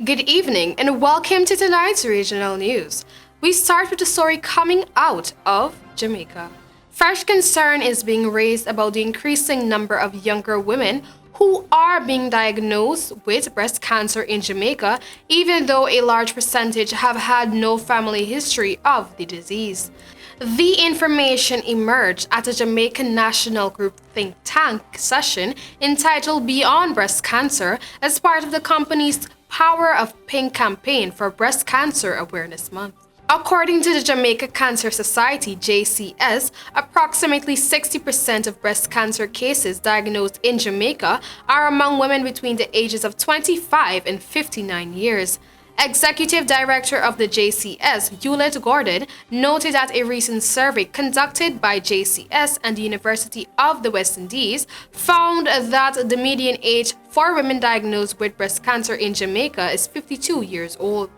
Good evening and welcome to tonight's regional news. We start with a story coming out of Jamaica. Fresh concern is being raised about the increasing number of younger women who are being diagnosed with breast cancer in Jamaica, even though a large percentage have had no family history of the disease. The information emerged at a Jamaican National Group think tank session entitled Beyond Breast Cancer as part of the company's Power of Pink campaign for Breast Cancer Awareness Month. According to the Jamaica Cancer Society, JCS, approximately 60% of breast cancer cases diagnosed in Jamaica are among women between the ages of 25 and 59 years. Executive Director of the JCS, Hewlett Gordon, noted that a recent survey conducted by JCS and the University of the West Indies found that the median age for women diagnosed with breast cancer in Jamaica is 52 years old.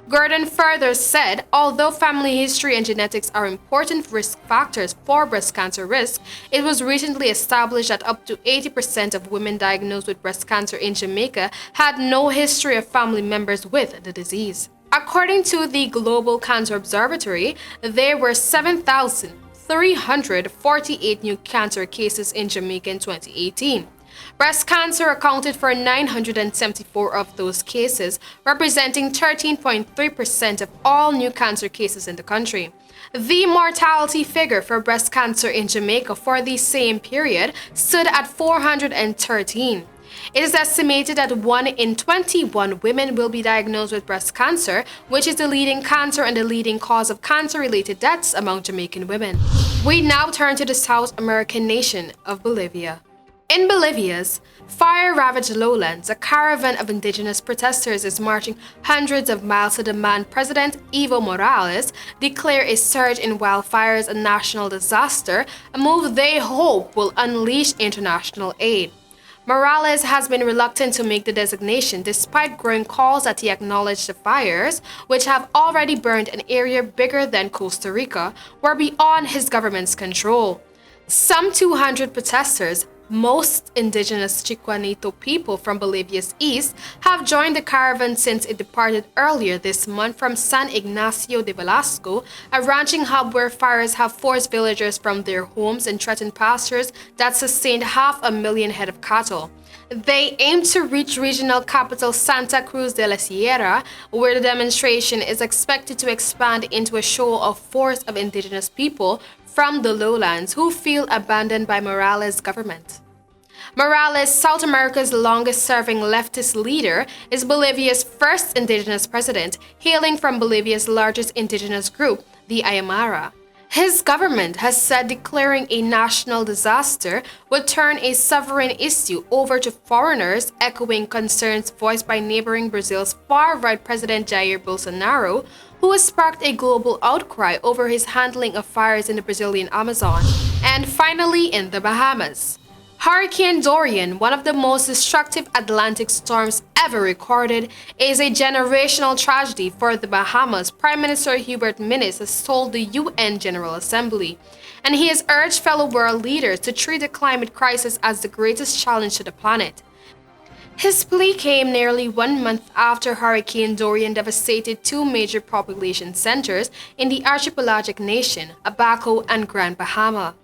Gordon further said, although family history and genetics are important risk factors for breast cancer risk, it was recently established that up to 80% of women diagnosed with breast cancer in Jamaica had no history of family members with the disease. According to the Global Cancer Observatory, there were 7,348 new cancer cases in Jamaica in 2018. Breast cancer accounted for 974 of those cases, representing 13.3% of all new cancer cases in the country. The mortality figure for breast cancer in Jamaica for the same period stood at 413. It is estimated that 1 in 21 women will be diagnosed with breast cancer, which is the leading cancer and the leading cause of cancer-related deaths among Jamaican women. We now turn to the South American nation of Bolivia. In Bolivia's fire-ravaged lowlands, a caravan of indigenous protesters is marching hundreds of miles to demand President Evo Morales declare a surge in wildfires a national disaster, a move they hope will unleash international aid. Morales has been reluctant to make the designation despite growing calls that he acknowledge the fires, which have already burned an area bigger than Costa Rica, were beyond his government's control. Some 200 protesters, most indigenous Chicanito people from Bolivia's east, have joined the caravan since it departed earlier this month from San Ignacio de Velasco, a ranching hub where fires have forced villagers from their homes and threatened pastures that sustained 500,000 head of cattle. They aim to reach regional capital Santa Cruz de la Sierra, where the demonstration is expected to expand into a show of force of indigenous people from the lowlands who feel abandoned by Morales' government. Morales, South America's longest-serving leftist leader, is Bolivia's first indigenous president, hailing from Bolivia's largest indigenous group, the Aymara. His government has said declaring a national disaster would turn a sovereign issue over to foreigners, echoing concerns voiced by neighboring Brazil's far-right President Jair Bolsonaro, who has sparked a global outcry over his handling of fires in the Brazilian Amazon. And finally, in the Bahamas. Hurricane Dorian, one of the most destructive Atlantic storms ever recorded, is a generational tragedy for the Bahamas, Prime Minister Hubert Minnis has told the UN General Assembly. And he has urged fellow world leaders to treat the climate crisis as the greatest challenge to the planet. His plea came nearly 1 month after Hurricane Dorian devastated two major population centers in the archipelagic nation, Abaco and Grand Bahama.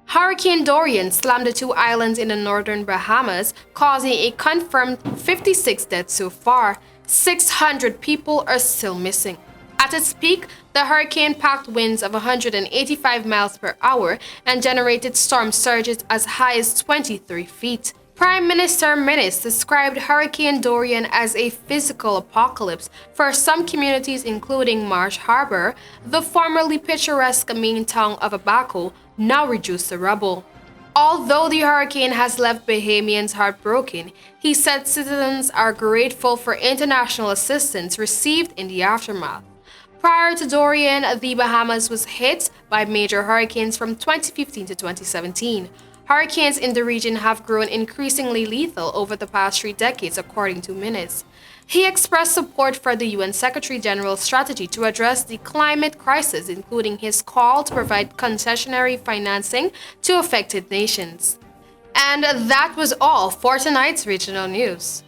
Hurricane Dorian slammed the two islands in the northern Bahamas, causing a confirmed 56 deaths so far. 600 people are still missing. At its peak, the hurricane packed winds of 185 miles per hour and generated storm surges as high as 23 feet. Prime Minister Minnis described Hurricane Dorian as a physical apocalypse for some communities including Marsh Harbor, the formerly picturesque main town of Abaco, now reduced to rubble. Although the hurricane has left Bahamians heartbroken, he said citizens are grateful for international assistance received in the aftermath. Prior to Dorian, the Bahamas was hit by major hurricanes from 2015 to 2017. Hurricanes in the region have grown increasingly lethal over the past 3 decades, according to Minnis. He expressed support for the UN Secretary-General's strategy to address the climate crisis, including his call to provide concessionary financing to affected nations. And that was all for tonight's regional news.